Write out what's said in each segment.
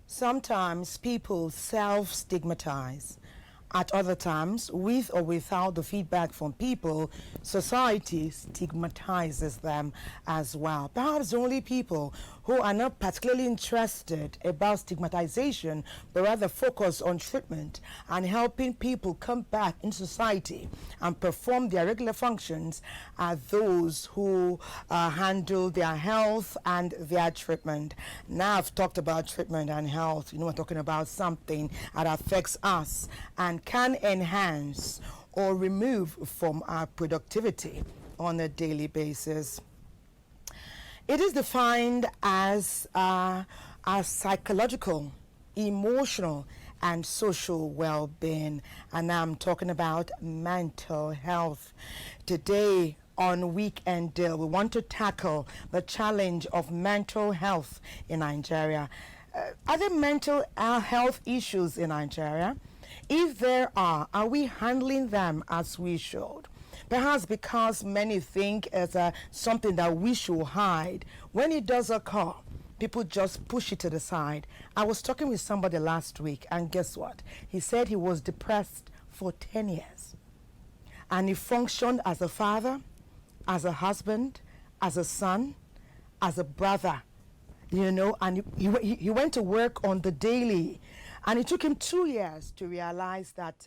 Sometimes people self-stigmatize. At other times, with or without the feedback from people, society stigmatizes them as well. Perhaps the only people who are not particularly interested about stigmatization, but rather focus on treatment and helping people come back in society and perform their regular functions are those who handle their health and their treatment. Now I've talked about treatment and health. We're talking about something that affects us and can enhance or remove from our productivity on a daily basis. It is defined as psychological, emotional, and social well-being, and I'm talking about mental health. Today on Weekend Deal, we want to tackle the challenge of mental health in Nigeria. Are there mental health issues in Nigeria? If there are we handling them as we should? Perhaps because many think it's something that we should hide. When it does occur, people just push it to the side. I was talking with somebody last week, and guess what? He said he was depressed for 10 years. And he functioned as a father, as a husband, as a son, as a brother, and he went to work on the daily. And it took him 2 years to realize that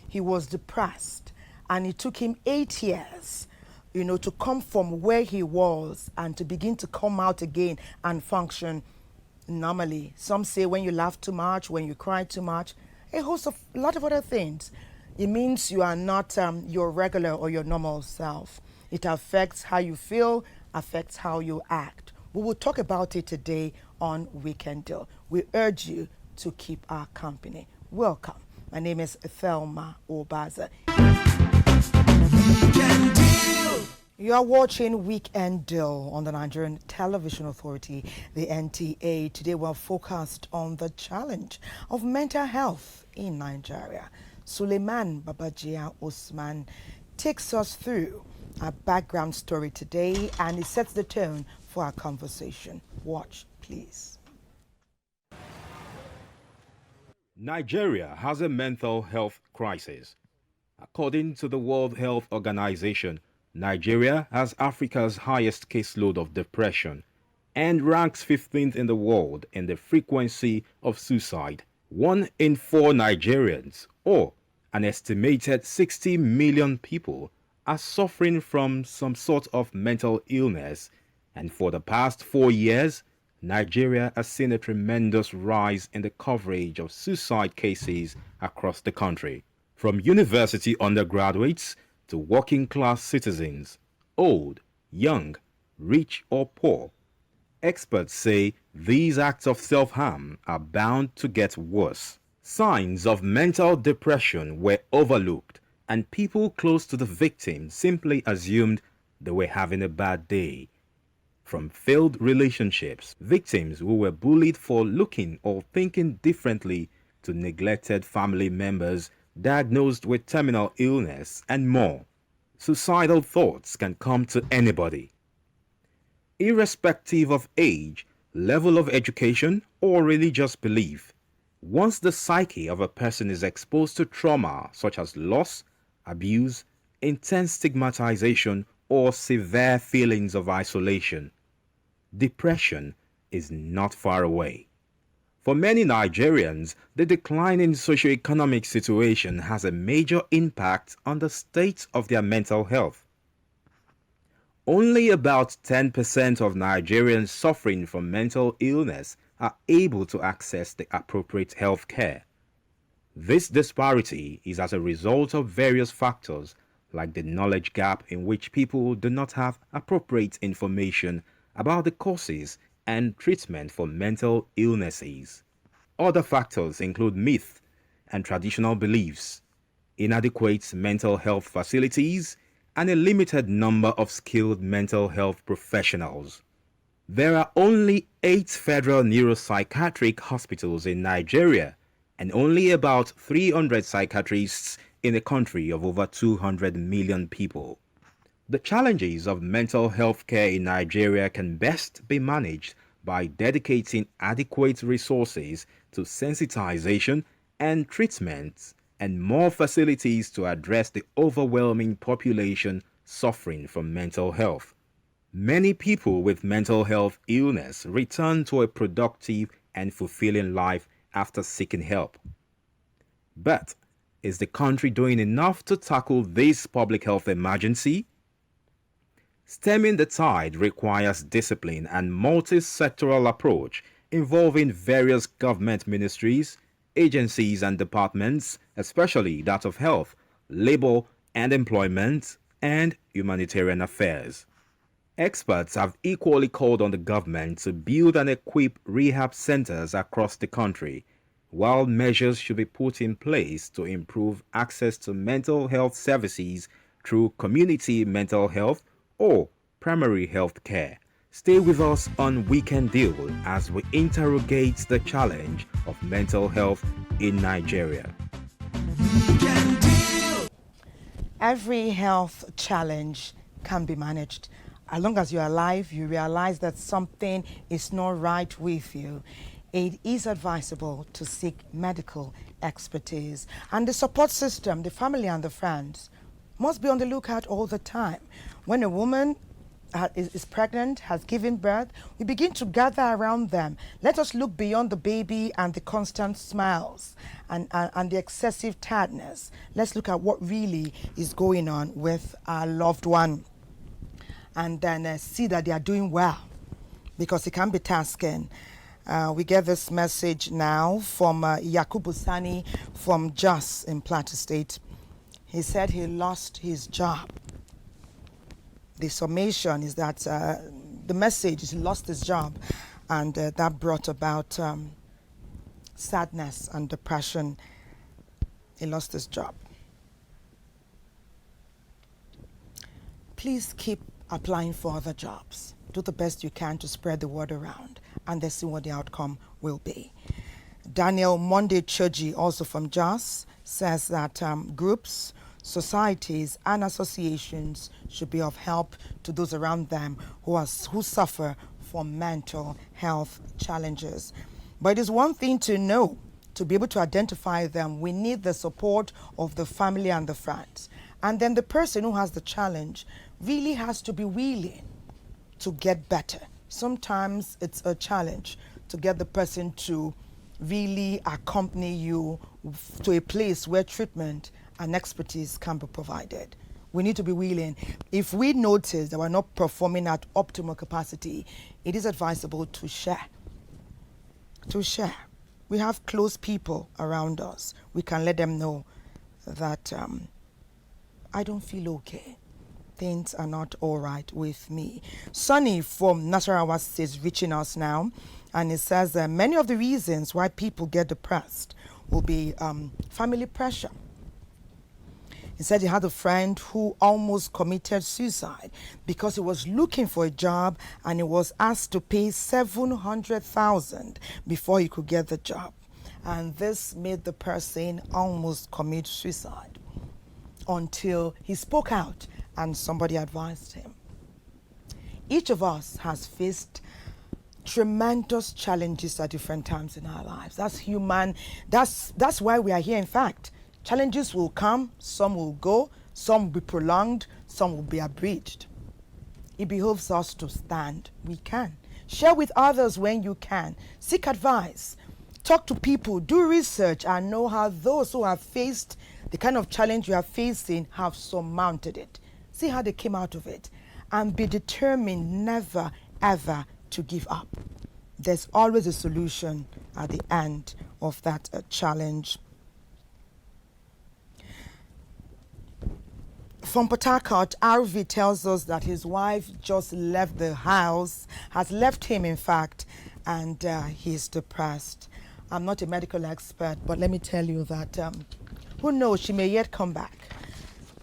he was depressed. And it took him 8 years, to come from where he was and to begin to come out again and function normally. Some say when you laugh too much, when you cry too much, a lot of other things. It means you are not your regular or your normal self. It affects how you feel, affects how you act. We will talk about it today on Weekend Deal. We urge you to keep our company. Welcome. My name is Thelma Obaza. You are watching Weekend Deal on the Nigerian Television Authority, the NTA. Today we're focused on the challenge of mental health in Nigeria. Suleiman Babajia Osman takes us through our background story today, and it sets the tone for our conversation. Watch, please. Nigeria has a mental health crisis. According to the World Health Organization, Nigeria has Africa's highest caseload of depression and ranks 15th in the world in the frequency of suicide. 1 in 4 Nigerians, or an estimated 60 million people, are suffering from some sort of mental illness, and for the past 4 years, Nigeria has seen a tremendous rise in the coverage of suicide cases across the country. From university undergraduates to working-class citizens, old, young, rich or poor, experts say these acts of self-harm are bound to get worse. Signs of mental depression were overlooked, and people close to the victim simply assumed they were having a bad day. From failed relationships, victims who were bullied for looking or thinking differently, to neglected family members diagnosed with terminal illness, and more. Suicidal thoughts can come to anybody, irrespective of age, level of education, or religious belief. Once the psyche of a person is exposed to trauma such as loss, abuse, intense stigmatization, or severe feelings of isolation, depression is not far away. For many Nigerians, the decline in socioeconomic situation has a major impact on the state of their mental health. Only about 10% of Nigerians suffering from mental illness are able to access the appropriate health care. This disparity is as a result of various factors like the knowledge gap in which people do not have appropriate information about the causes and treatment for mental illnesses. Other factors include myth and traditional beliefs, inadequate mental health facilities, and a limited number of skilled mental health professionals. There are only 8 federal neuropsychiatric hospitals in Nigeria and only about 300 psychiatrists in a country of over 200 million people. The challenges of mental health care in Nigeria can best be managed by dedicating adequate resources to sensitization and treatment and more facilities to address the overwhelming population suffering from mental health. Many people with mental health illness return to a productive and fulfilling life after seeking help. But is the country doing enough to tackle this public health emergency? Stemming the tide requires discipline and multi-sectoral approach involving various government ministries, agencies and departments, especially that of health, labor and employment, and humanitarian affairs. Experts have equally called on the government to build and equip rehab centers across the country, while measures should be put in place to improve access to mental health services through community mental health or primary health care. Stay with us on Weekend Deal as we interrogate the challenge of mental health in Nigeria. Every health challenge can be managed. As long as you're alive, you realize that something is not right with you. It is advisable to seek medical expertise. And the support system, the family and the friends, must be on the lookout all the time. When a woman is pregnant, has given birth, we begin to gather around them. Let us look beyond the baby and the constant smiles and the excessive tiredness. Let's look at what really is going on with our loved one, and then see that they are doing well, because it can be tasking. We get this message now from Yakubu Sani from Jos in Plateau State. He said he lost his job. The summation is that the message is he lost his job, and that brought about sadness and depression. He lost his job. Please keep applying for other jobs. Do the best you can to spread the word around, and then see what the outcome will be. Daniel Monday Choji, also from Jos, says that groups, societies and associations should be of help to those around them who suffer from mental health challenges. But it is one thing to know, to be able to identify them, we need the support of the family and the friends. And then the person who has the challenge really has to be willing to get better. Sometimes it's a challenge to get the person to really accompany you to a place where treatment and expertise can be provided. We need to be willing. If we notice that we're not performing at optimal capacity, it is advisable to share. To share. We have close people around us. We can let them know that I don't feel okay. Things are not all right with me. Sonny from Nasarawa is reaching us now, and it says that many of the reasons why people get depressed will be family pressure. He said he had a friend who almost committed suicide because he was looking for a job and he was asked to pay 700,000 before he could get the job. And this made the person almost commit suicide until he spoke out and somebody advised him. Each of us has faced tremendous challenges at different times in our lives. That's human. That's why we are here, in fact. Challenges will come, some will go, some will be prolonged, some will be abridged. It behooves us to stand. We can. Share with others when you can. Seek advice. Talk to people. Do research and know how those who have faced the kind of challenge you are facing have surmounted it. See how they came out of it. And be determined never, ever to give up. there's always a solution at the end of that challenge. From Port Harcourt, RV tells us that his wife just left the house, has left him in fact, and he's depressed. I'm not a medical expert, but let me tell you that who knows, she may yet come back.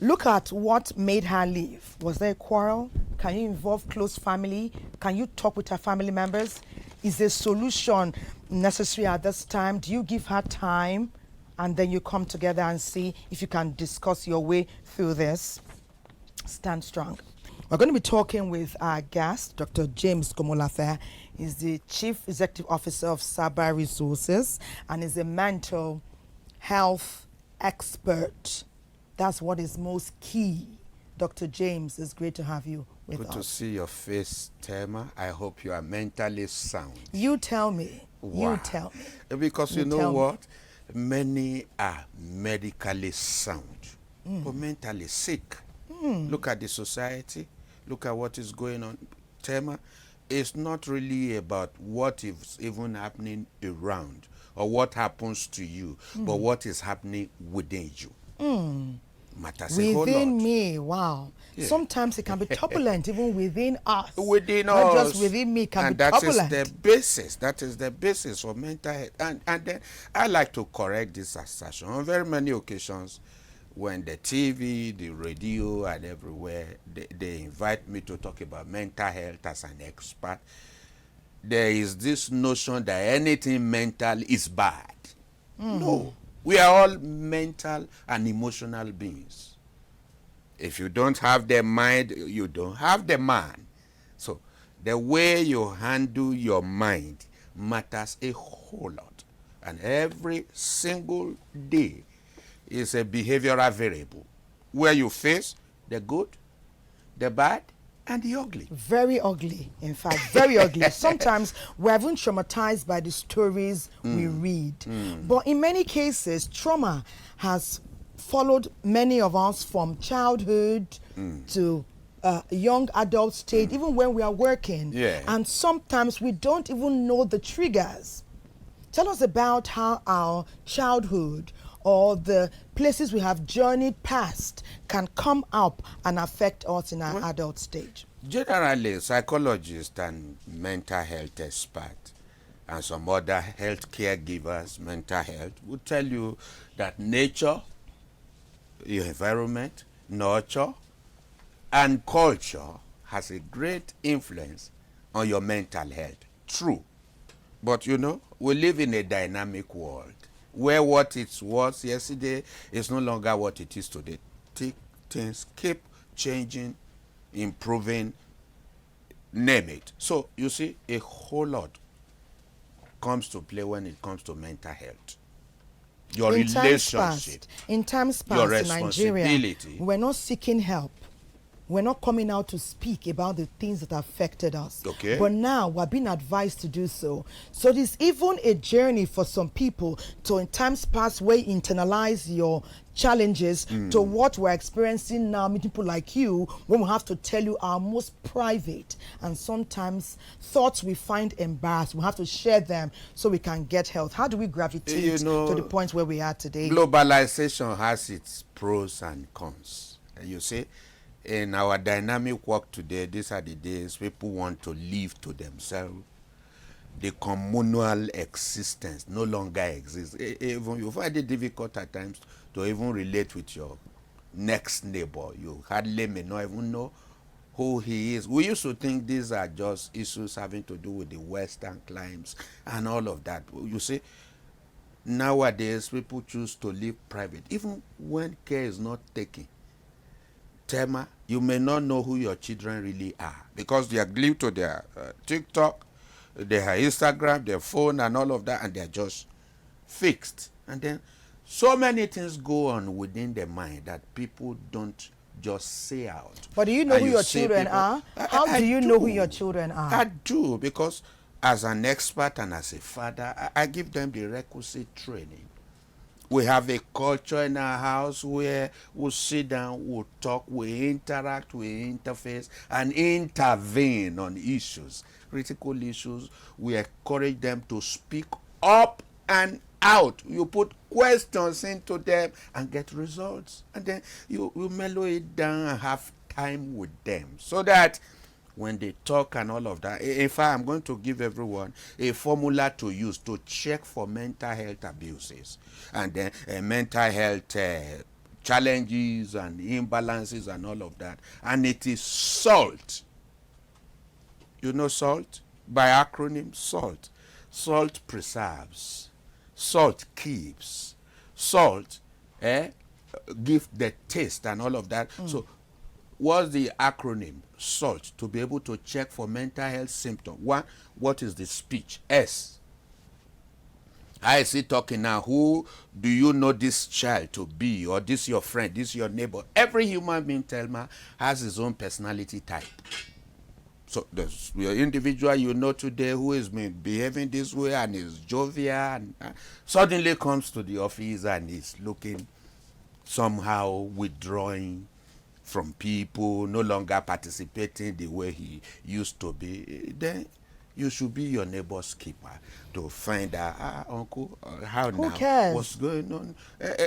Look at what made her leave. Was there a quarrel? Can you involve close family? Can you talk with her family members? Is a solution necessary at this time? Do you give her time? And then you come together and see if you can discuss your way through this. Stand strong. We're going to be talking with our guest, Dr. James Komolafe. He's the Chief Executive Officer of Saba Resources and is a mental health expert. That's what is most key. Dr. James, it's great to have you with us. Good to see your face, Tema. I hope you are mentally sound. You tell me. Wow. You tell me. Because you know what? Many are medically sound, but mentally sick. Look at the society. Look at what is going on. Tema, it's not really about what is even happening around or what happens to you, but what is happening within you. Matters a whole lot. Within me, wow. Yeah. Sometimes it can be turbulent even within us. Within us. Not just within me, can be turbulent. And that is the basis. That is the basis for mental health. And then I like to correct this assertion. On very many occasions, when the TV, the radio, and everywhere, they invite me to talk about mental health as an expert, there is this notion that anything mental is bad. No. We are all mental and emotional beings. If you don't have the mind, you don't have the man. So the way you handle your mind matters a whole lot. And every single day is a behavioral variable where you face the good, the bad, and the ugly. Very ugly, in fact, very ugly. Sometimes we're even traumatized by the stories we read. But in many cases, trauma has followed many of us from childhood to young adult stage, even when we are working. Yeah. And sometimes we don't even know the triggers. Tell us about how our childhood or the places we have journeyed past can come up and affect us in our adult stage. Generally, psychologists and mental health experts and some other health caregivers, mental health, will tell you that nature, your environment, nurture, and culture has a great influence on your mental health. True. But you know, we live in a dynamic world where what it was yesterday is no longer what it is today. Things keep changing, improving, name it. So you see, a whole lot comes to play when it comes to mental health. Your relationship, in times past, your in Nigeria, responsibility. we're not seeking help. We're not coming out to speak about the things that affected us. Okay. But now we're being advised to do so. So there's even a journey for some people to, in times past, where you internalize your challenges to what we're experiencing now, meeting people like you, when we have to tell you our most private and sometimes thoughts we find embarrassing. We have to share them so we can get health. How do we gravitate to the point where we are today? Globalization has its pros and cons. You see, in our dynamic work today, these are the days people want to live to themselves. The communal existence no longer exists. Even you find it difficult at times to even relate with your next neighbor. You hardly may not even know who he is. We used to think these are just issues having to do with the Western climes and all of that. You see, nowadays people choose to live private, even when care is not taken. Tema, you may not know who your children really are because they are glued to their TikTok, their Instagram, their phone, and all of that, and they're just fixed. And then so many things go on within the mind that people don't just say out. But do you know who your children are? How do you know who your children are? I do, because as an expert and as a father, I give them the requisite training. We have a culture in our house where we sit down, we talk, we interact, we interface, and intervene on issues, critical issues. We encourage them to speak up and out. You put questions into them and get results. And then you mellow it down and have time with them so that when they talk and all of that. In fact, I'm going to give everyone a formula to use to check for mental health abuses and then mental health challenges and imbalances and all of that. And it is SALT. You know SALT? By acronym, SALT. SALT preserves. SALT keeps. SALT give the taste and all of that. So what's the acronym? SALT, to be able to check for mental health symptoms. One, what is the speech? S. I see talking now. Who do you know this child to be? Or this your friend, this your neighbor? Every human being, Thelma, has his own personality type. So there's your individual you know today who is behaving this way and is jovial and suddenly comes to the office and is looking somehow withdrawing from people, no longer participating the way he used to be. Then you should be your neighbor's keeper to find out, uncle, how who now? Cares? What's going on?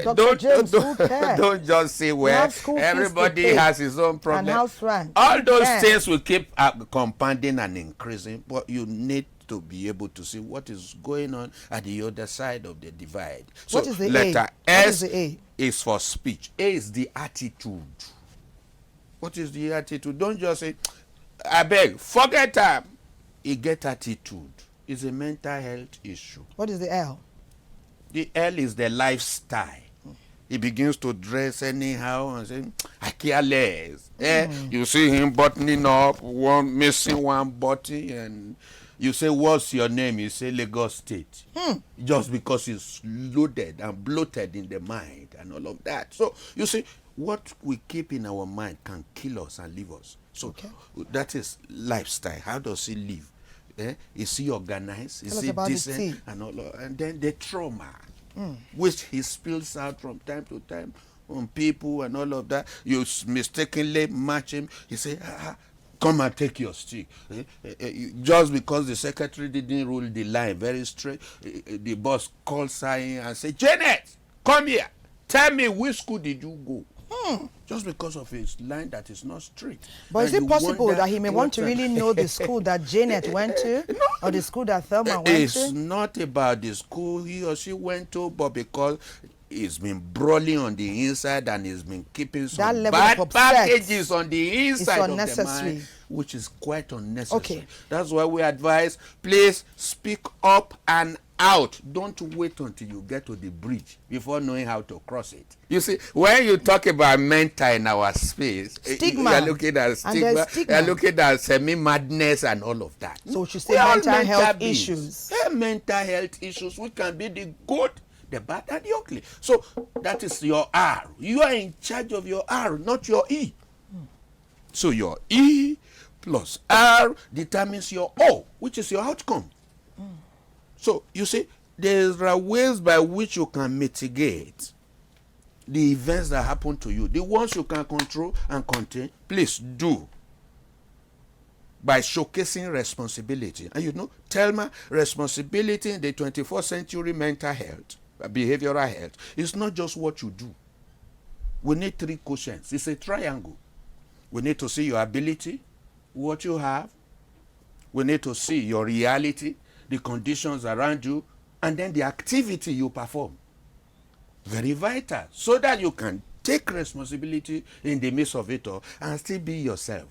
Dr. James, who cares? Don't just say, well, everybody has his own problem. And house rent. All those things will keep compounding and increasing, but you need to be able to see what is going on at the other side of the divide. So what is the letter A? S What is the A? is for speech. A is the attitude. What is the attitude? Don't just say, I beg, forget time. You get attitude. It's a mental health issue. What is the L? The L is the lifestyle. He begins to dress anyhow and say, I care less. You see him buttoning up, missing one button, and you say, what's your name? You say, Lagos State. Just because it's loaded and bloated in the mind and all of that. So, you see, what we keep in our mind can kill us and leave us. So, that is lifestyle. How does he live? Is he organized? Is he decent? And all of, and then the trauma, which he spills out from time to time on people and all of that. You mistakenly match him. You say, come and take your stick. Just because the secretary didn't rule the line very straight, the boss calls her in and say, Janet, come here. Tell me, which school did you go? Just because of his line that is not straight. But is it possible that he may want to really know the school that Janet went to? No, or the school that Thelma went to? It's not about the school he or she went to, but because he's been brawling on the inside and he's been keeping some bad packages on the inside of the mind, which is quite unnecessary. Okay. That's why we advise, please speak up and out. Don't wait until you get to the bridge before knowing how to cross it. You see, when you talk about mental in our space, stigma. You're looking at stigma, you're looking at semi-madness and all of that. So you say mental health issues. Mental health issues, which can be the good, the bad, and the ugly. So that is your R. You are in charge of your R, not your E. So your E plus R determines your O, which is your outcome. So, you see, there are ways by which you can mitigate the events that happen to you. The ones you can control and contain, please do. By showcasing responsibility. And you know, Thelma, responsibility in the 21st century mental health, behavioral health, is not just what you do. We need three quotients. It's a triangle. We need to see your ability, what you have. We need to see your reality, the conditions around you, and then the activity you perform. Very vital, so that you can take responsibility in the midst of it all and still be yourself.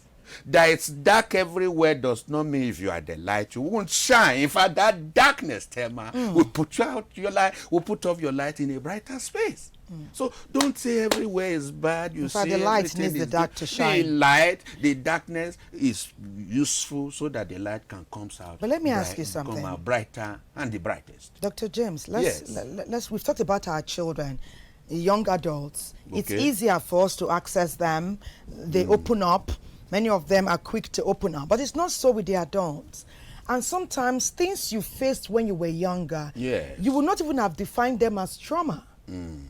That it's dark everywhere does not mean if you are the light, you won't shine. In fact, that darkness, Thelma, will put out your light, will put off your light in a brighter space. So don't say everywhere is bad. You say the light needs the dark to shine. The light, the darkness is useful so that the light can come out. But let me ask you something. Come out brighter and the brightest. Dr. James, we've talked about our children, young adults. Okay. It's easier for us to access them. They open up. Many of them are quick to open up. But it's not so with the adults. And sometimes things you faced when you were younger, you would not even have defined them as trauma.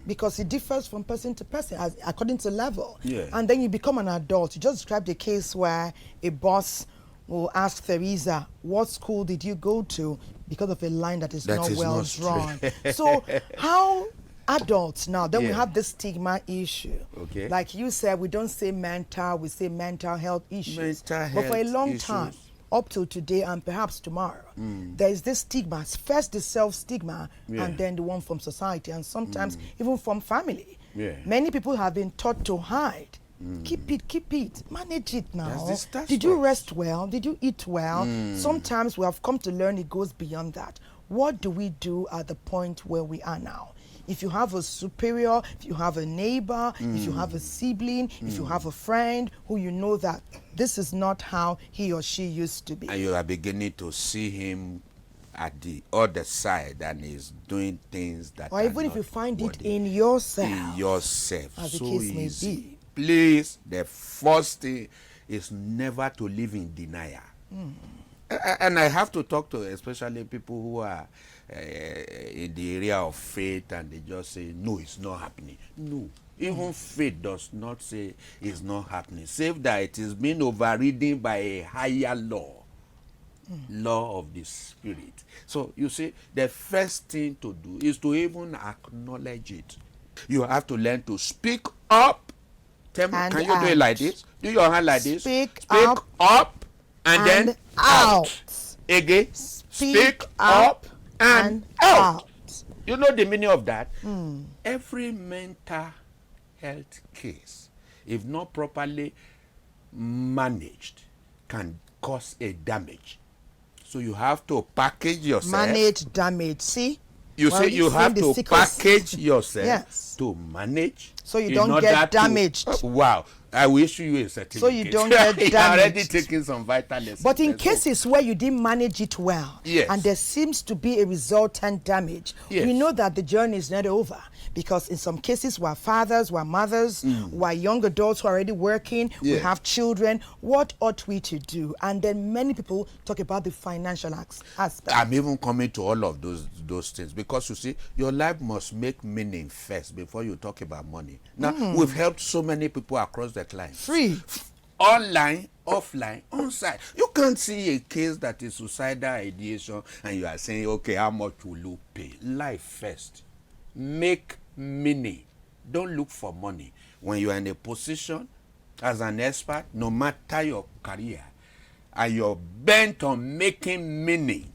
Because it differs from person to person according to level. Yeah. And then you become an adult. You just described a case where a boss will ask Theresa, what school did you go to? Because of a line that is not well drawn. So how adults now, then we have this stigma issue. Okay. Like you said, we don't say mental, we say mental health issues. But for a long time, up till today and perhaps tomorrow, there is this stigma. First the self-stigma and then the one from society and sometimes even from family. Many people have been taught to hide. Keep it, manage it now. Did you rest well? Did you eat well? Sometimes we have come to learn it goes beyond that. What do we do at the point where we are now? If you have a superior, if you have a neighbor, if you have a sibling, if you have a friend who you know that this is not how he or she used to be. And you are beginning to see him at the other side and he's doing things that or even if you find it in yourself. In yourself. As the so case easy. may be. Please, the first thing is never to live in denial. And I have to talk to especially people who are in the area of faith and they just say, no, it's not happening. No, even faith does not say it's not happening, save that it is being overridden by a higher law, law of the spirit. So you see, the first thing to do is to even acknowledge it. You have to learn to speak up. Tell me, can you do it like this? Do your hand like this. Speak up and then out. Again. Speak up and out. You know the meaning of that? Every mental health case, if not properly managed, can cause a damage. So you have to package yourself. Manage damage. See? You say you have to package yourself to manage. So you don't get damaged. Wow. I will issue you a certificate. So you don't get damaged. You're already taking some vital lessons. But in cases where you didn't manage it well, and there seems to be a resultant damage, we know that the journey is not over. Because in some cases, we're fathers, we're mothers, we're young adults who are already working, we have children. What ought we to do? And then many people talk about the financial aspect. I'm even coming to all of those things because you see, your life must make meaning first before you talk about money. Now, we've helped so many people across the line. Free. Online, offline, on-site. You can't see a case that is suicidal ideation and you are saying, okay, how much will you pay? Life first. Make meaning. Don't look for money. When you are in a position as an expert, no matter your career, and you're bent on making meaning.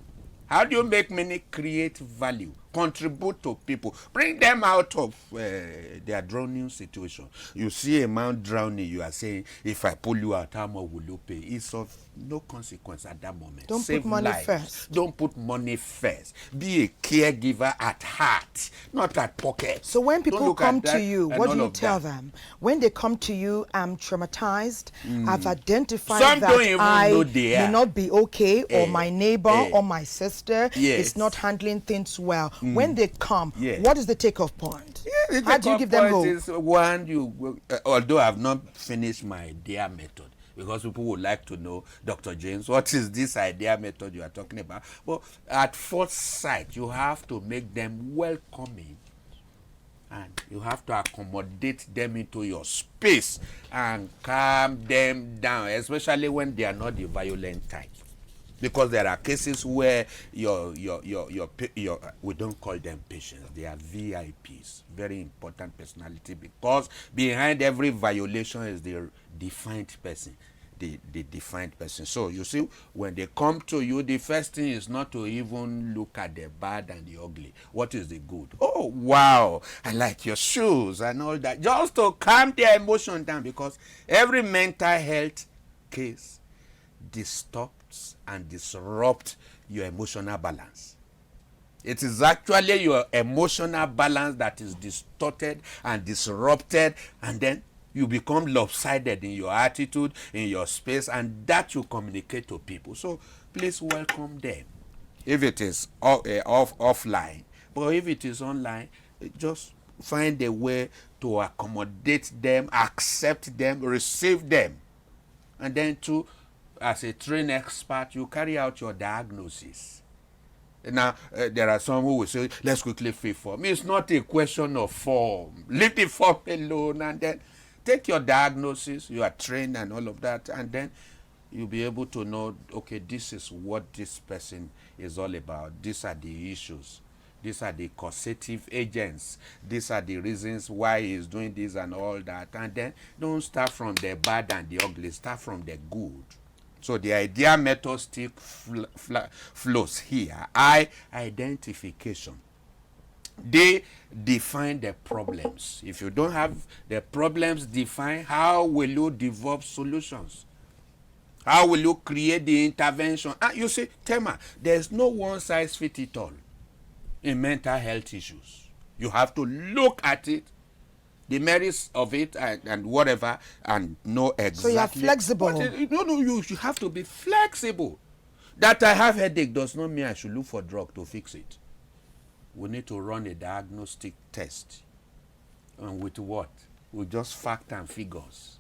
How do you make meaning? Create value. Contribute to people. Bring them out of their drowning situation. You see a man drowning, you are saying, if I pull you out, how much will you pay? It's of no consequence at that moment. Don't Save put money lives. first. Don't put money first. Be a caregiver at heart, not at pocket. So when people come to you, what do you tell them? When they come to you, I'm traumatized, I've identified Some that don't even I know they may are. not be okay, or my neighbor or my sister is not handling things well. When they come, what is the takeoff point? How do you give them hope? Is one, although I have not finished my idea method, because people would like to know, Dr. James, what is this idea method you are talking about? Well, at first sight, you have to make them welcoming. And you have to accommodate them into your space and calm them down, especially when they are not the violent type. Because there are cases where your we don't call them patients, they are VIPs, very important personality, because behind every violation is the defined person. The defined person. So you see, when they come to you, the first thing is not to even look at the bad and the ugly. What is the good? Oh, wow, I like your shoes and all that. Just to calm their emotion down, because every mental health case distorts and disrupts your emotional balance. It is actually your emotional balance that is distorted and disrupted, and then you become lopsided in your attitude, in your space, and that you communicate to people. So please welcome them. If it is offline, but if it is online, just find a way to accommodate them, accept them, receive them. And then as a trained expert, you carry out your diagnosis. Now, there are some who will say, let's quickly fill form. It's not a question of form. Leave the form alone and then take your diagnosis. You are trained and all of that. And then you'll be able to know, okay, this is what this person is all about. These are the issues. These are the causative agents. These are the reasons why he's doing this and all that. And then don't start from the bad and the ugly. Start from the good. So the idea method still flows here. Identification. They define the problems. If you don't have the problems defined, how will you develop solutions? How will you create the intervention? You see, Tema, there's no one size fits it all in mental health issues. You have to look at it, the merits of it and whatever, and know exactly. So you're flexible. You have to be flexible. That I have headache does not mean I should look for drug to fix it. We need to run a diagnostic test. And with what? With just fact and figures.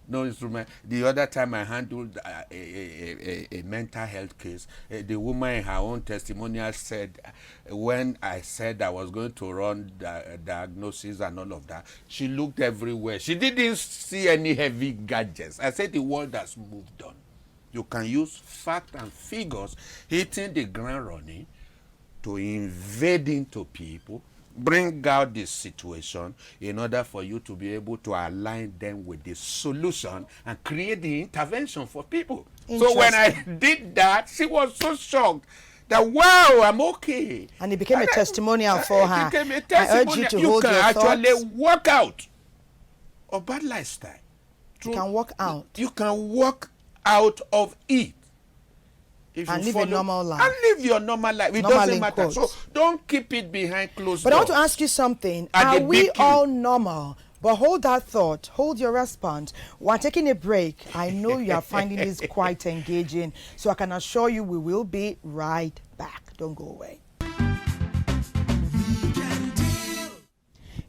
No instrument. The other time I handled a mental health case, the woman in her own testimonial said, when I said I was going to run diagnosis and all of that, she looked everywhere. She didn't see any heavy gadgets. I said the world has moved on. You can use fact and figures, hitting the ground running, to invade into people, bring out this situation in order for you to be able to align them with the solution and create the intervention for people. So when I did that, she was so shocked that, wow, I'm okay. And it became a testimonial for her. It became a testimonial. I urge you to hold your thoughts. You can actually walk out of bad lifestyle. You can walk out. You can walk out of it. And live a normal life. And live your normal life. It doesn't matter. So don't keep it behind closed doors. But I want to ask you something. Are we all normal? But hold that thought. Hold your response. We're taking a break. I know you are finding this quite engaging. So I can assure you we will be right back. Don't go away.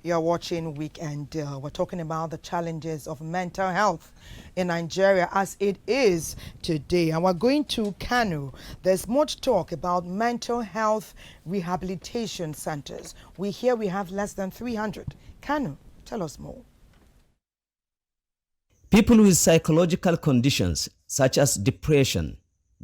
You're watching Weekend Deal. We're talking about the challenges of mental health in Nigeria as it is today. And we're going to Kano. There's much talk about mental health rehabilitation centers. We have less than 300. Kano, tell us more. People with psychological conditions such as depression,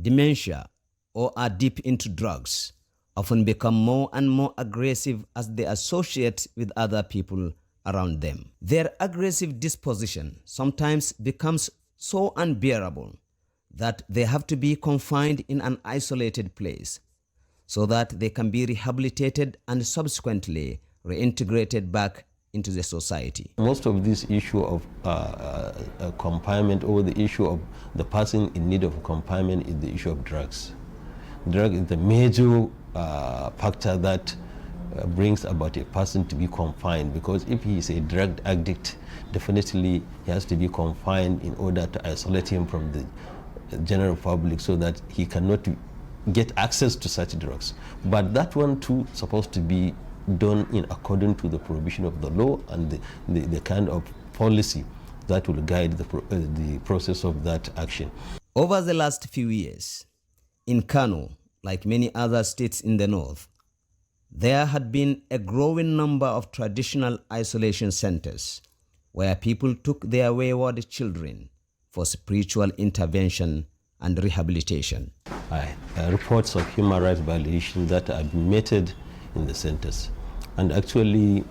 dementia, or are deep into drugs often become more and more aggressive as they associate with other people around them. Their aggressive disposition sometimes becomes so unbearable that they have to be confined in an isolated place so that they can be rehabilitated and subsequently reintegrated back into the society. Most of this issue of confinement, or the issue of the person in need of confinement, is the issue of drugs. Drug is the major factor that brings about a person to be confined, because if he is a drug addict, definitely he has to be confined in order to isolate him from the general public so that he cannot get access to such drugs. But that one too is supposed to be done in accordance to the provision of the law and the kind of policy that will guide the process of that action. Over the last few years, in Kano, like many other states in the north, there had been a growing number of traditional isolation centers where people took their wayward children for spiritual intervention and rehabilitation. Reports of human rights violations that are admitted in the centers. And actually,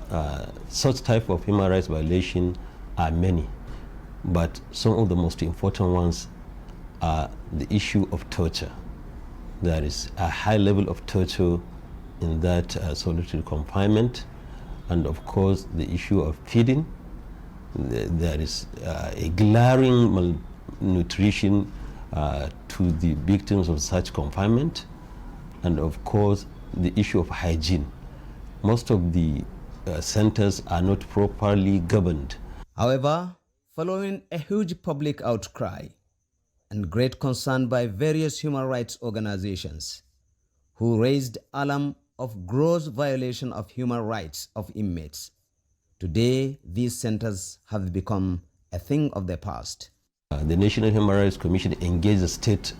such type of human rights violation are many. But some of the most important ones are the issue of torture. There is a high level of torture in that solitary confinement, and of course the issue of feeding. There is a glaring malnutrition to the victims of such confinement, and of course the issue of hygiene. Most of the centers are not properly governed. However, following a huge public outcry and great concern by various human rights organizations who raised alarm of gross violation of human rights of inmates, today these centers have become a thing of the past. The National Human Rights Commission engaged the state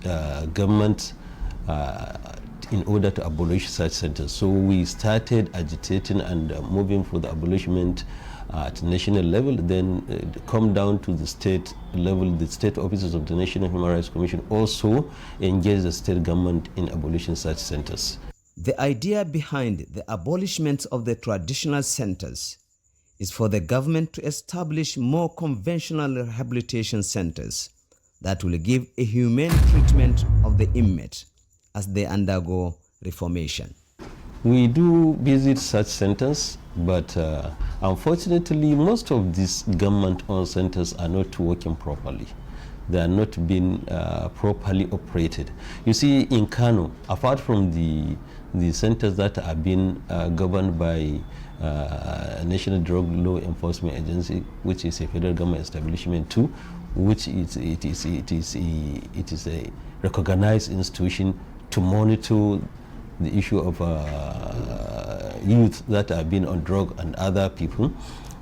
government in order to abolish such centers. So we started agitating and moving for the abolishment at national level, then come down to the state level. The state offices of the National Human Rights Commission also engage the state government in abolishing such centers. The idea behind the abolishment of the traditional centers is for the government to establish more conventional rehabilitation centers that will give a humane treatment of the inmate as they undergo reformation. We do visit such centers, but unfortunately most of these government-owned centers are not working properly. They are not being properly operated. You see, in Kano, apart from the centers that are being governed by National Drug Law Enforcement Agency, which is a federal government establishment too, which it is a recognized institution to monitor the issue of youth that have been on drug and other people.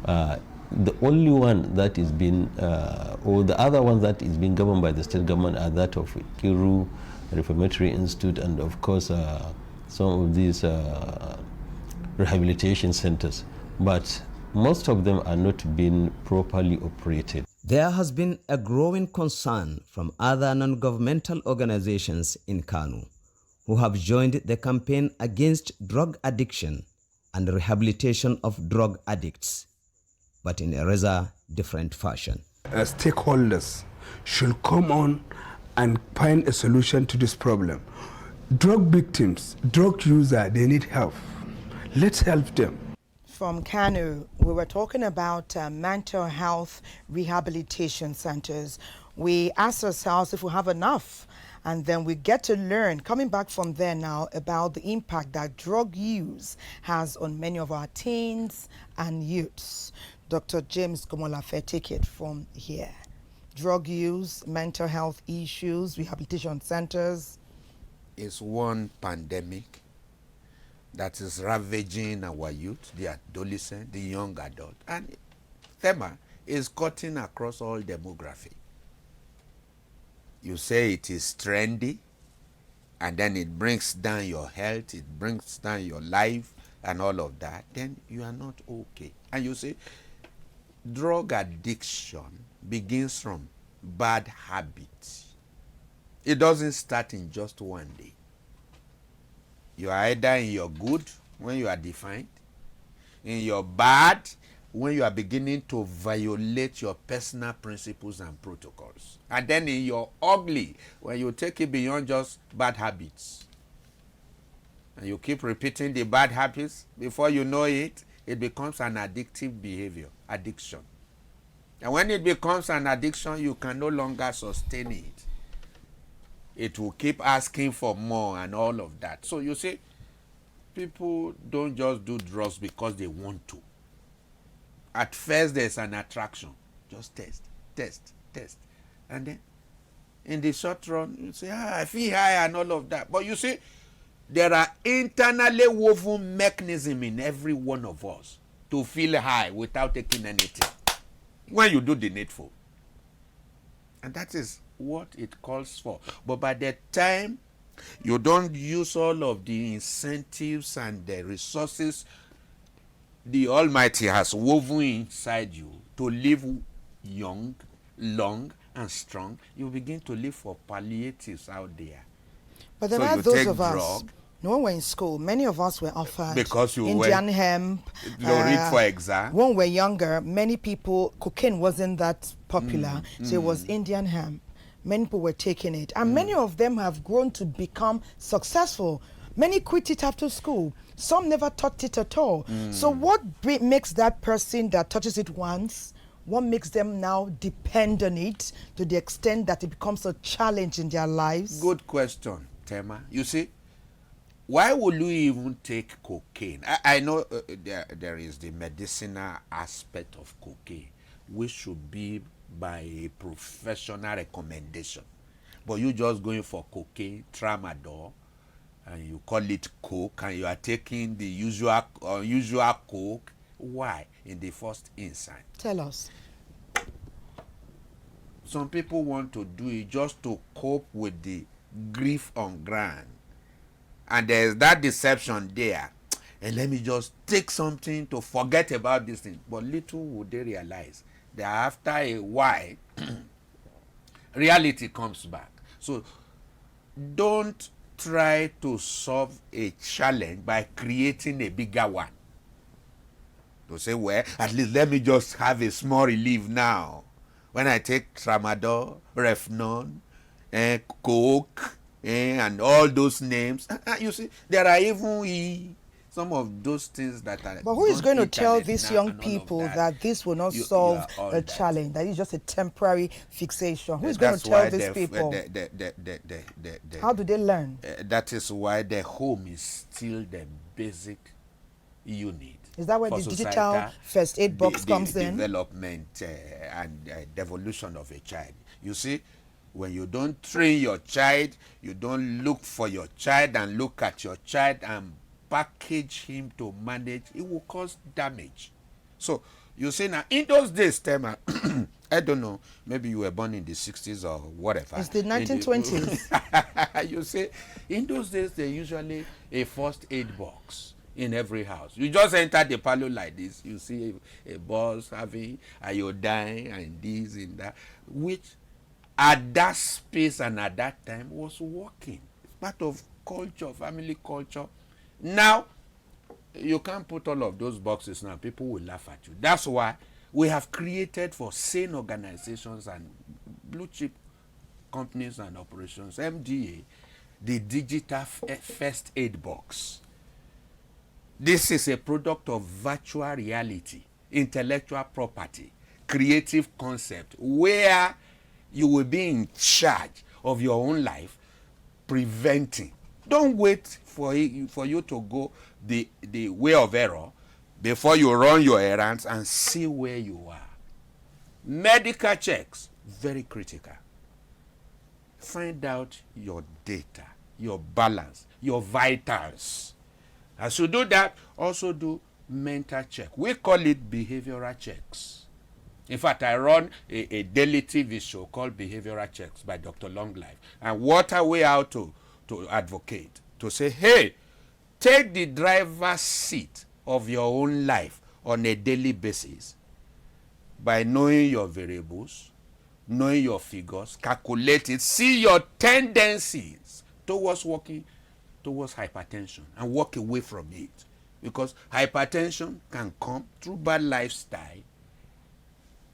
The only one that is being, or the other one that is being governed by the state government are that of Kiru Reformatory Institute and of course some of these rehabilitation centers. But most of them are not being properly operated. There has been a growing concern from other non-governmental organizations in Kano who have joined the campaign against drug addiction and rehabilitation of drug addicts, but in a rather different fashion. Stakeholders should come on and find a solution to this problem. Drug victims, drug users, they need help. Let's help them. From Kano, we were talking about mental health rehabilitation centers. We asked ourselves if we have enough, and then we get to learn, coming back from there now, about the impact that drug use has on many of our teens and youths. Dr. James Komolafe, take it from here. Drug use, mental health issues, rehabilitation centers. It's one pandemic that is ravaging our youth, the adolescent, the young adult. And thema is cutting across all demography. You say it is trendy, and then it brings down your health, it brings down your life, and all of that, then you are not okay. And you say, drug addiction begins from bad habits. It doesn't start in just one day. You are either in your good, when you are defined, in your bad, when you are beginning to violate your personal principles and protocols. And then in your ugly, when you take it beyond just bad habits. And you keep repeating the bad habits, before you know it, it becomes an addictive behavior, addiction. And when it becomes an addiction, you can no longer sustain it. It will keep asking for more and all of that. So you see, people don't just do drugs because they want to. At first, there's an attraction. Just test, test, test. And then, in the short run, you say, I feel high and all of that. But you see, there are internally woven mechanisms in every one of us to feel high without taking anything. When you do the needful. And that is what it calls for. But by the time you don't use all of the incentives and the resources the Almighty has woven inside you to live young, long, and strong, you begin to live for palliatives out there. But there are those of us, when we were in school, many of us were offered because you Indian hemp. You read for exam. When we were younger, many people, cocaine wasn't that popular, so it was Indian hemp. Many people were taking it, and many of them have grown to become successful. Many quit it after school. Some never taught it at all. So what makes that person that touches it once, what makes them now depend on it to the extent that it becomes a challenge in their lives? Good question, Tema. You see, why would you even take cocaine? I know there is the medicinal aspect of cocaine, which should be by a professional recommendation. But you just going for cocaine, tramadol, and you call it coke, and you are taking the usual coke. Why in the first instance? Tell us. Some people want to do it just to cope with the grief on ground. and there's that deception there, and let me just take something to forget about this thing. But little would they realize that after a while, reality comes back. So don't try to solve a challenge by creating a bigger one. To say, well, at least let me just have a small relief now. When I take tramadol, Refnon, Coke, and all those names, you see, there are even some of those things that are. But who is going to tell internet these now young and all of people that. that this will not You solve are all a that. challenge, that is just a temporary fixation? Who is going That's to tell why these people? How do they learn? That is why the home is still the basic unit. Is that where for the digital societal first aid box comes in? Development and devolution of a child. You see, when you don't train your child, you don't look for your child and look at your child and package him to manage, it will cause damage. So you see now, in those days, Tema, I don't know, maybe you were born in the 60s or whatever. It's the 1920s. You see, in those days, there usually a first aid box in every house. You just enter the parlor like this, you see a boss having iodine and this and that, which at that space and at that time was working. It's part of culture, family culture. Now, you can't put all of those boxes now. People will laugh at you. That's why we have created for sane organizations and blue chip companies and operations, MDA, the digital first aid box. This is a product of virtual reality, intellectual property, creative concept, where you will be in charge of your own life, preventing. Don't wait for you to go the way of error before you run your errands and see where you are. Medical checks, very critical. Find out your data, your balance, your vitals. As you do that, also do mental check. We call it behavioral checks. In fact, I run a daily TV show called Behavioral Checks by Dr. Longlife. And what are we out to advocate? To say, hey, take the driver's seat of your own life on a daily basis by knowing your variables, knowing your figures, calculate it, see your tendencies towards working towards hypertension and walk away from it. Because hypertension can come through bad lifestyle,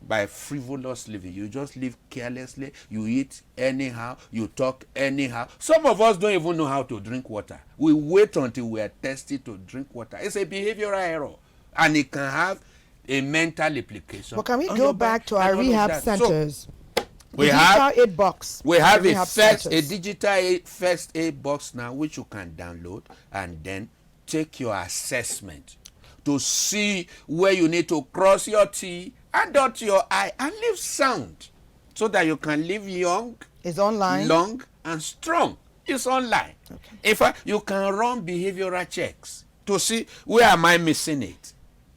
by frivolous living. You just live carelessly, you eat anyhow, you talk anyhow. Some of us don't even know how to drink water. We wait until we are thirsty to drink water. It's a behavioral error, and it can have a mental implication. But can we go back to our rehab centers? So, we have aid box. We have a digital first aid box now, which you can download and then take your assessment to see where you need to cross your T and dot your I and live sound, so that you can live young, it's online, long and strong. It's online. Okay. In fact, you can run behavioral checks to see where am I missing it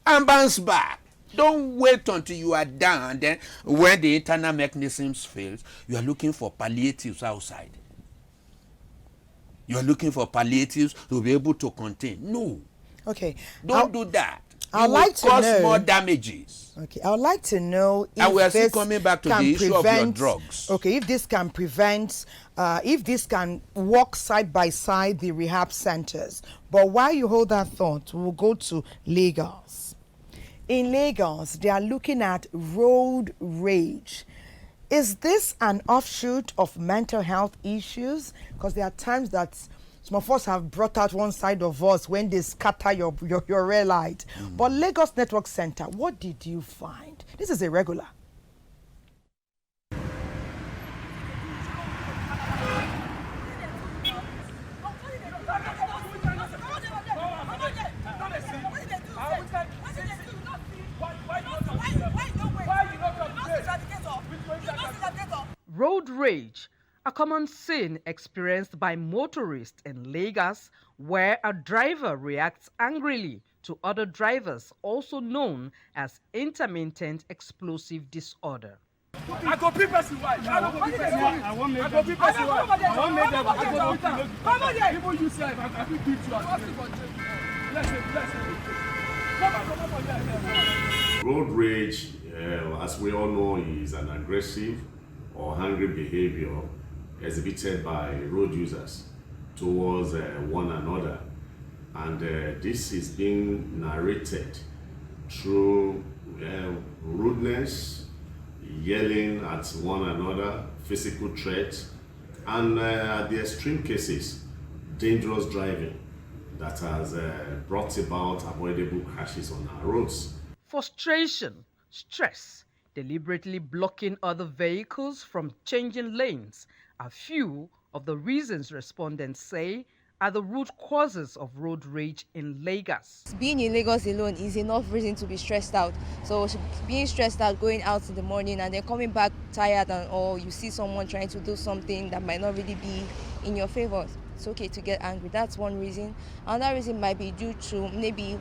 and bounce back. Don't wait until you are down, and then when the internal mechanisms fails, you are looking for palliatives outside. You are looking for palliatives to be able to contain. No. Okay. Don't do that. I'd like to cause more damages. Okay, I would like to know if and we are still this coming back to the can issue of your prevent, drugs. okay, if this can prevent, if this can walk side by side the rehab centers. But while you hold that thought, we'll go to Lagos. In Lagos, they are looking at road rage. Is this an offshoot of mental health issues? Because there are times that some of us have brought out one side of us when they scatter your red light. But Lagos Network Center, what did you find? This is irregular. Road rage, a common scene experienced by motorists in Lagos, where a driver reacts angrily to other drivers, also known as intermittent explosive disorder. I go be person wife. I go be person wife. I want make them. I want make them. I go come on here. People you say I will beat you. Bless it. Road rage, as we all know, is an aggressive or angry behavior exhibited by road users towards one another. And this is being narrated through rudeness, yelling at one another, physical threats, and the extreme cases, dangerous driving that has brought about avoidable crashes on our roads. Frustration, stress, deliberately blocking other vehicles from changing lanes are few of the reasons respondents say are the root causes of road rage in Lagos. Being in Lagos alone is enough reason to be stressed out. So being stressed out, going out in the morning and then coming back tired and all, you see someone trying to do something that might not really be in your favor. It's okay to get angry. That's one reason. Another reason might be due to maybe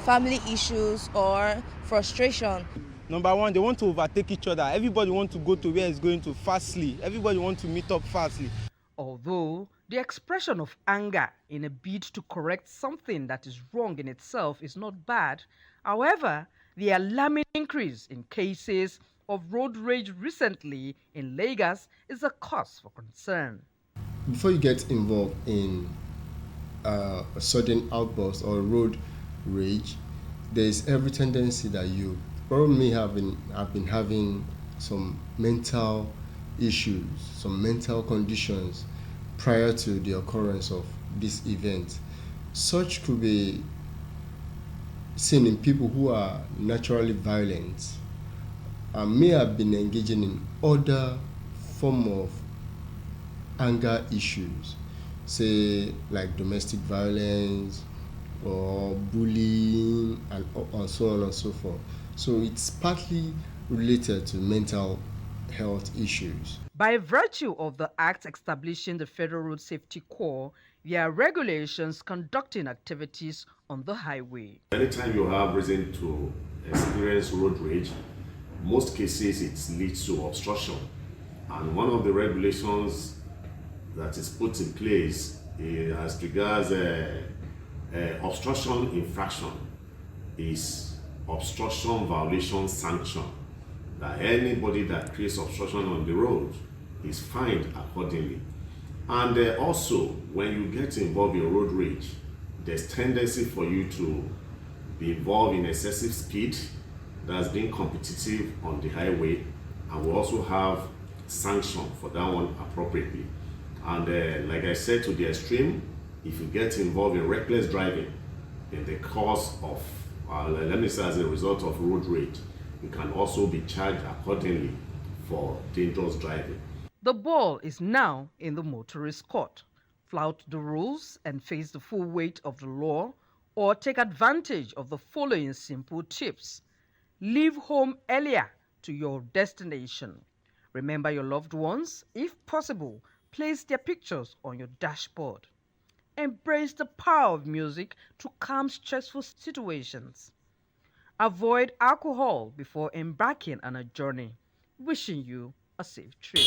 family issues or frustration. Number one, they want to overtake each other. Everybody wants to go to where it's going to fastly. Everybody wants to meet up fastly. Although the expression of anger in a bid to correct something that is wrong in itself is not bad, however, the alarming increase in cases of road rage recently in Lagos is a cause for concern. Before you get involved in a sudden outburst or road rage, there is every tendency that you probably have been having some mental issues, some mental conditions prior to the occurrence of this event. Such could be seen in people who are naturally violent and may have been engaging in other form of anger issues, say like domestic violence or bullying and so on and so forth. So it's partly related to mental health issues. By virtue of the Act establishing the Federal Road Safety Corps, there are regulations conducting activities on the highway. Anytime you have reason to experience road rage, most cases it leads to obstruction. And one of the regulations that is put in place as regards obstruction infraction is obstruction violation sanction. That anybody that creates obstruction on the road is fined accordingly. And also, when you get involved in road rage, there's tendency for you to be involved in excessive speed that's being competitive on the highway, and we also have sanction for that one appropriately. And like I said, to the extreme, if you get involved in reckless driving in the course of, let me say as a result of road rage, you can also be charged accordingly for dangerous driving. The ball is now in the motorist court. Flout the rules and face the full weight of the law, or take advantage of the following simple tips. Leave home earlier to your destination. Remember your loved ones. If possible, place their pictures on your dashboard. Embrace the power of music to calm stressful situations. Avoid alcohol before embarking on a journey. Wishing you a safe trip.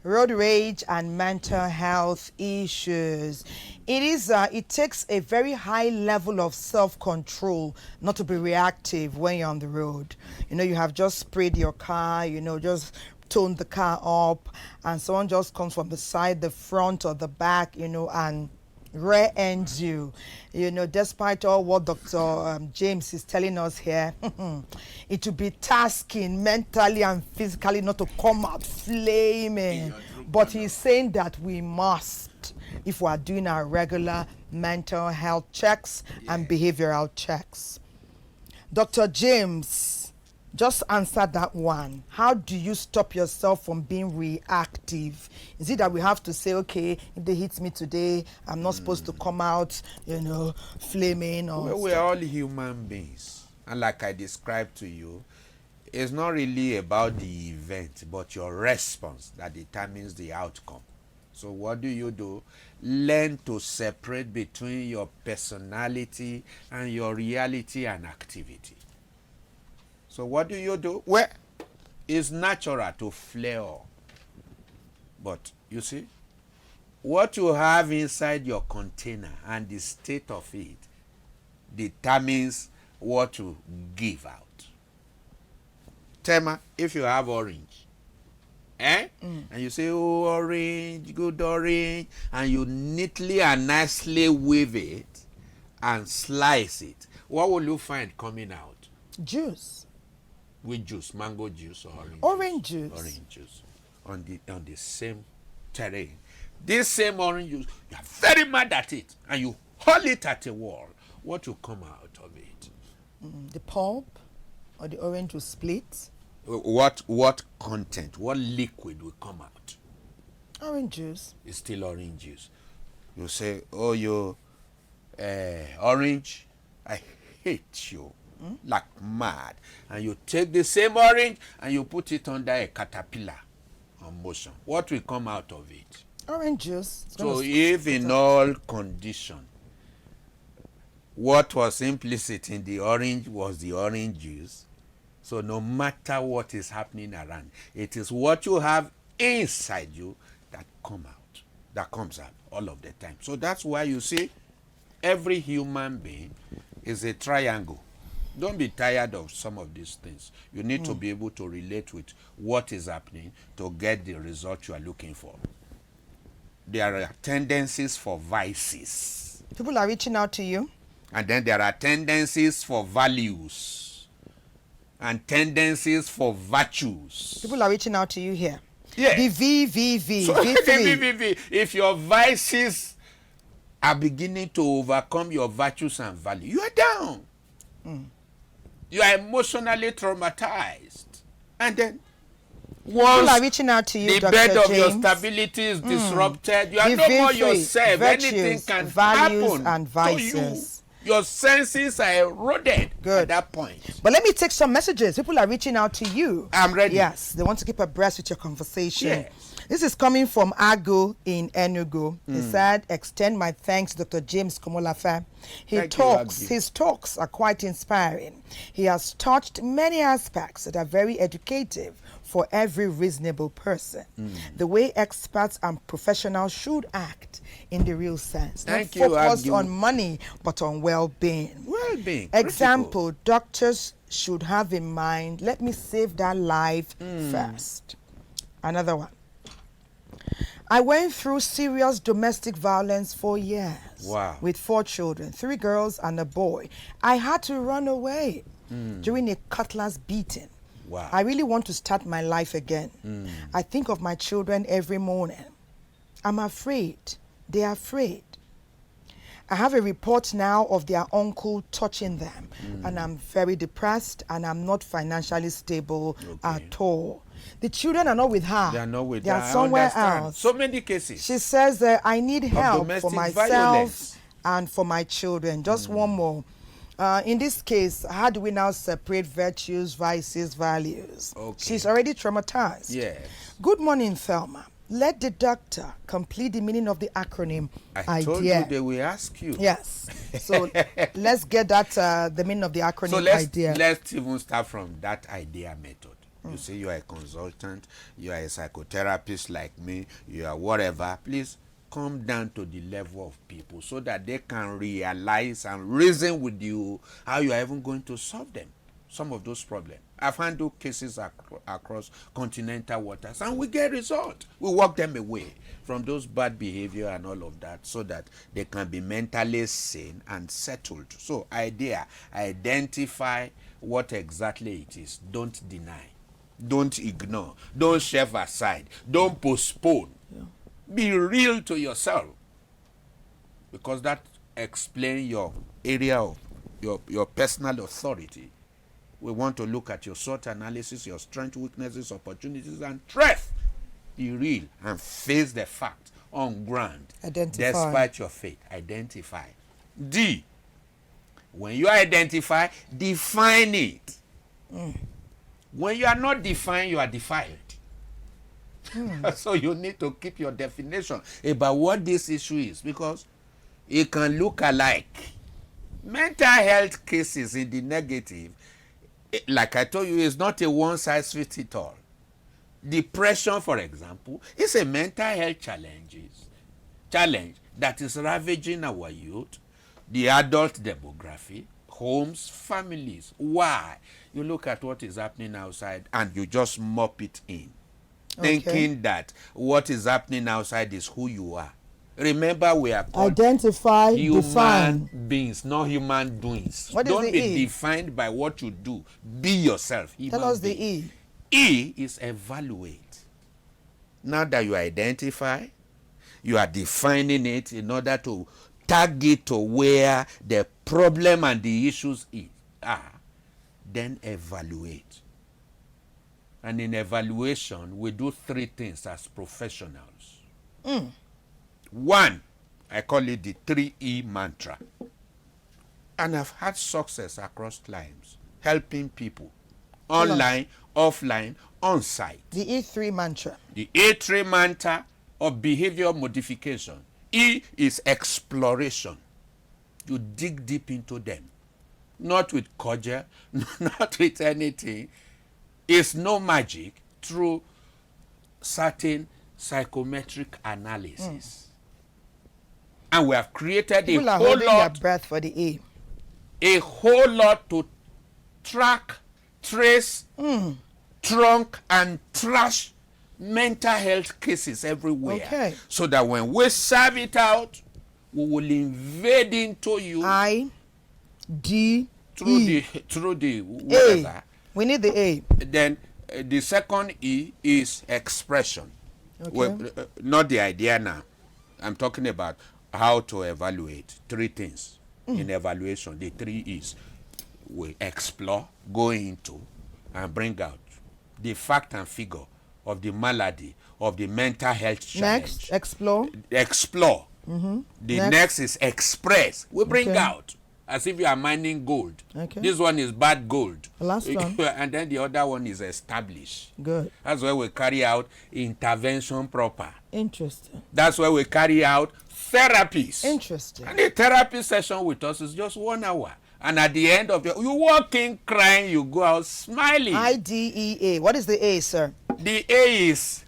Road rage and mental health issues. It takes a very high level of self-control not to be reactive when you're on the road. You have just sprayed your car, just toned the car up, and someone just comes from the side, the front or the back, and rear-ends you. Despite all what Dr. James is telling us here, it will be tasking mentally and physically not to come out flaming. But he's saying that we must, if we are doing our regular mental health checks and behavioral checks. Dr. James, just answer that one. How do you stop yourself from being reactive? Is it that we have to say, okay, if they hit me today, I'm not supposed to come out, flaming? Or Well, we're all human beings. And like I described to you, it's not really about the event, but your response that determines the outcome. So what do? Learn to separate between your personality and your reality and activity. So what do? Well, it's natural to flare up. But you see, what you have inside your container and the state of it determines what you give out. Tema, if you have orange, and you say, oh, orange, good orange, and you neatly and nicely weave it and slice it, what will you find coming out? Juice. With juice, mango juice or orange juice. Orange juice on the same terrain. This same orange juice, you are very mad at it, and you hold it at a wall. What will come out of it? The pulp or the orange will split. What content, what liquid will come out? Orange juice. It's still orange juice. You say, oh, you orange, I hate you like mad. And you take the same orange and you put it under a caterpillar on motion. What will come out of it? Orange juice. So if in all condition, what was implicit in the orange was the orange juice, so no matter what is happening around, it is what you have inside you that comes out all of the time. So that's why you see every human being is a triangle. Don't be tired of some of these things. You need to be able to relate with what is happening to get the result you are looking for. There are tendencies for vices. People are reaching out to you. And then there are tendencies for values. And tendencies for virtues. People are reaching out to you here. Yeah. The V. So, V. If your vices are beginning to overcome your virtues and values, you are down. You are emotionally traumatized. And then once people are reaching out to you, the Dr. bed of James. your stability is disrupted, you are Be no more free. yourself. Virtues, Anything can values, happen and vices. to you. Your senses are eroded at that point. But let me take some messages. People are reaching out to you. I'm ready. Yes, they want to keep abreast with your conversation. Yes. This is coming from Agu in Enugu. He said, extend my thanks to Dr. James Komolafe. His talks are quite inspiring. He has touched many aspects that are very educative for every reasonable person. The way experts and professionals should act in the real sense. Thank Not you, focused Agu. on money, but on well-being. Well-being. Example, doctors should have in mind, let me save that life first. Another one. I went through serious domestic violence for years. Wow. With 4 children, 3 girls and a boy. I had to run away during a cutlass beating. Wow. I really want to start my life again. I think of my children every morning. I'm afraid. They are afraid. I have a report now of their uncle touching them, and I'm very depressed, and I'm not financially stable at all. The children are not with her. They are not with They her. are I somewhere understand. else. So many cases. She says that I need help for domestic myself violence. and for my children. Just one more. In this case, how do we now separate virtues, vices, values? Okay. She's already traumatized. Yes. Good morning, Thelma. Let the doctor complete the meaning of the acronym I told you they will ask you. Yes. So let's get that the meaning of the acronym So idea. let's even start from that idea method. You say you are a consultant, you are a psychotherapist like me, you are whatever. Please come down to the level of people so that they can realize and reason with you how you are even going to solve them, some of those problems. I've handled cases across continental waters and we get results. We walk them away from those bad behavior and all of that so that they can be mentally sane and settled. So identify what exactly it is. Don't deny. Don't ignore. Don't shove aside. Don't postpone. Be real to yourself, because that explains your area of your personal authority. We want to look at your SWOT analysis, your strengths, weaknesses, opportunities, and threats. Be real and face the fact on ground. Identify. Despite your faith, identify. D. When you identify, define it. When you are not defined, you are defiled. So you need to keep your definition about what this issue is, because it can look alike. Mental health cases in the negative Like I told you, it's not a one-size-fits-it-all. Depression, for example, is a mental health challenge that is ravaging our youth, the adult demography, homes, families. Why? You look at what is happening outside and you just mop it in, thinking that what is happening outside is who you are. Remember, we are called identify, human define beings, not human doings. What is Don't the be E? defined by what you do. Be yourself. Tell us the being. E. E is evaluate. Now that you identify, you are defining it in order to tag it to where the problem and the issues are. Then evaluate. And in evaluation, we do 3 things as professionals. 1, I call it the 3E mantra. And I've had success across climes, helping people online, offline, on site. The E3 mantra. The E3 mantra of behavior modification. E is exploration. You dig deep into them. Not with cudgel, not with anything. It's no magic through certain psychometric analysis. And we have created People a are whole holding their lot, breath for the E. a whole lot to track, trace, trunk, and trash mental health cases everywhere. Okay. So that when we serve it out, we will invade into you I, D, through E. the whatever. A. We need the A. Then the second E is expression. Okay. Well, not the idea now. I'm talking about how to evaluate 3 things in evaluation. The 3 E's. We explore, go into, and bring out the fact and figure of the malady, of the mental health challenge. Next, explore. Explore. The next is express. We bring out as if you are mining gold. Okay. This one is bad gold. The last one. And then the other one is establish. Good. That's where we carry out intervention proper. Interesting. That's where we carry out therapies. Interesting. And the therapy session with us is just 1 hour. And at the end of it, you walk in crying, you go out smiling. IDEA. What is the A, sir? The A is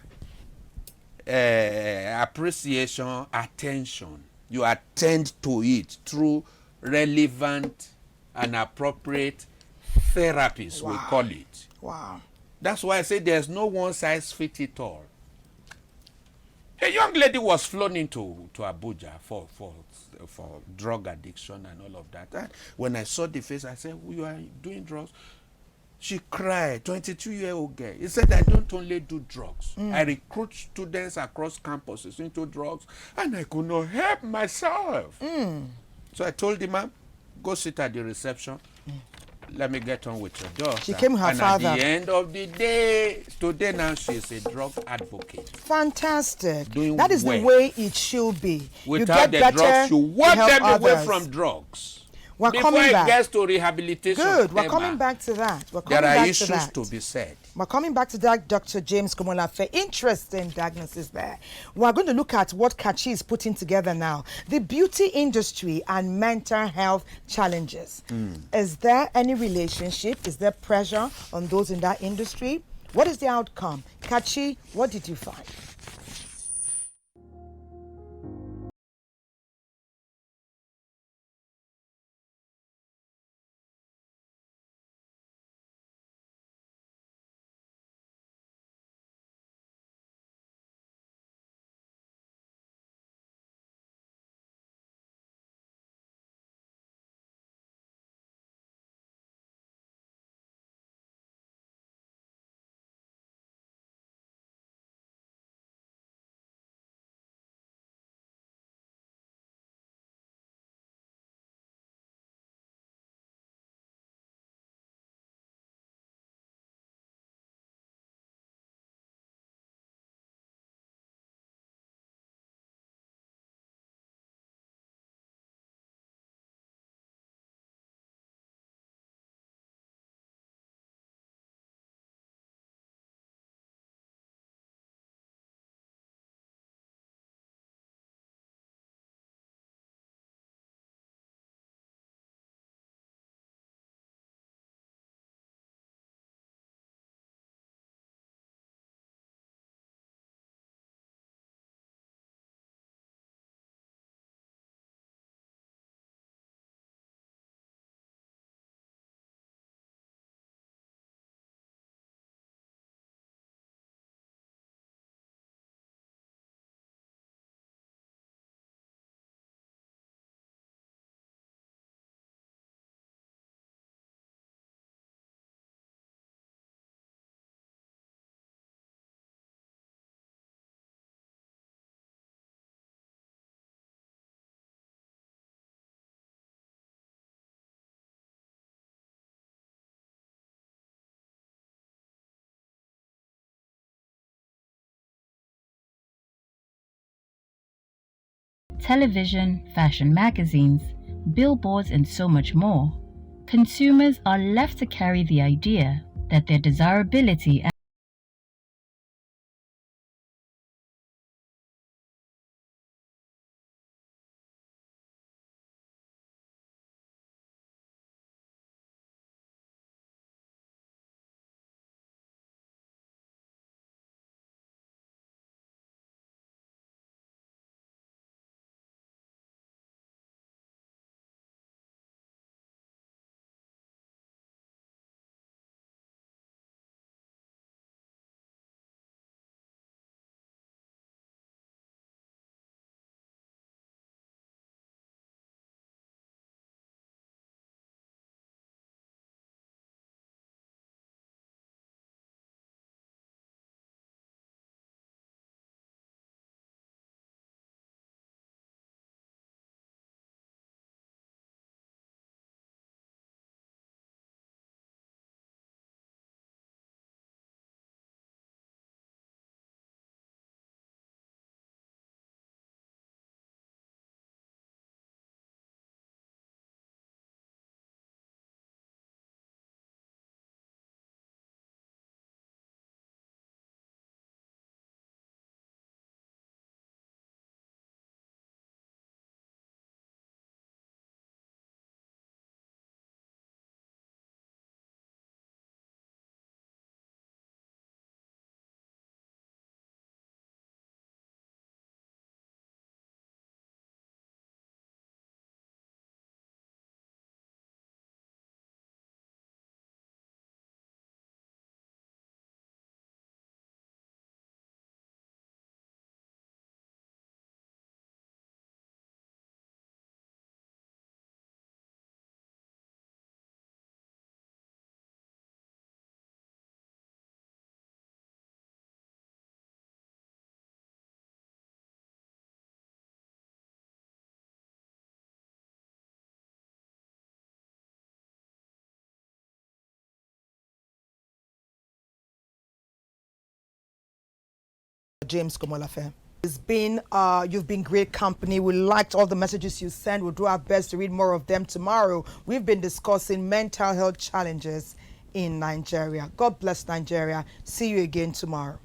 appreciation, attention. You attend to it through relevant and appropriate therapies, we call it. Wow. That's why I say there's no one size fits it all. A young lady was flown into Abuja for drug addiction and all of that. And when I saw the face, I said, you are doing drugs? She cried, 22-year-old girl. He said, I don't only do drugs. I recruit students across campuses into drugs, and I could not help myself. So I told the man, go sit at the reception. Let me get on with your daughter. She came with her father. At the end of the day, today now she's a drug advocate. Fantastic. Doing that is well. the way it should be. Without you the get drugs, you want help them away others. from drugs. We're Before coming it back. gets to rehabilitation, Good. We're Emma, coming back to that. We're coming there are back issues to that. to be said. We're coming back to that, Dr. James Komolafe. Interesting diagnosis there. We're going to look at what Kachi is putting together now. The beauty industry and mental health challenges. Is there any relationship? Is there pressure on those in that industry? What is the outcome? Kachi, what did you find? television, fashion magazines, billboards, and so much more, consumers are left to carry the idea that their desirability James Komolafe. You've been great company. We liked all the messages you sent. We'll do our best to read more of them tomorrow. We've been discussing mental health challenges in Nigeria. God bless Nigeria. See you again tomorrow.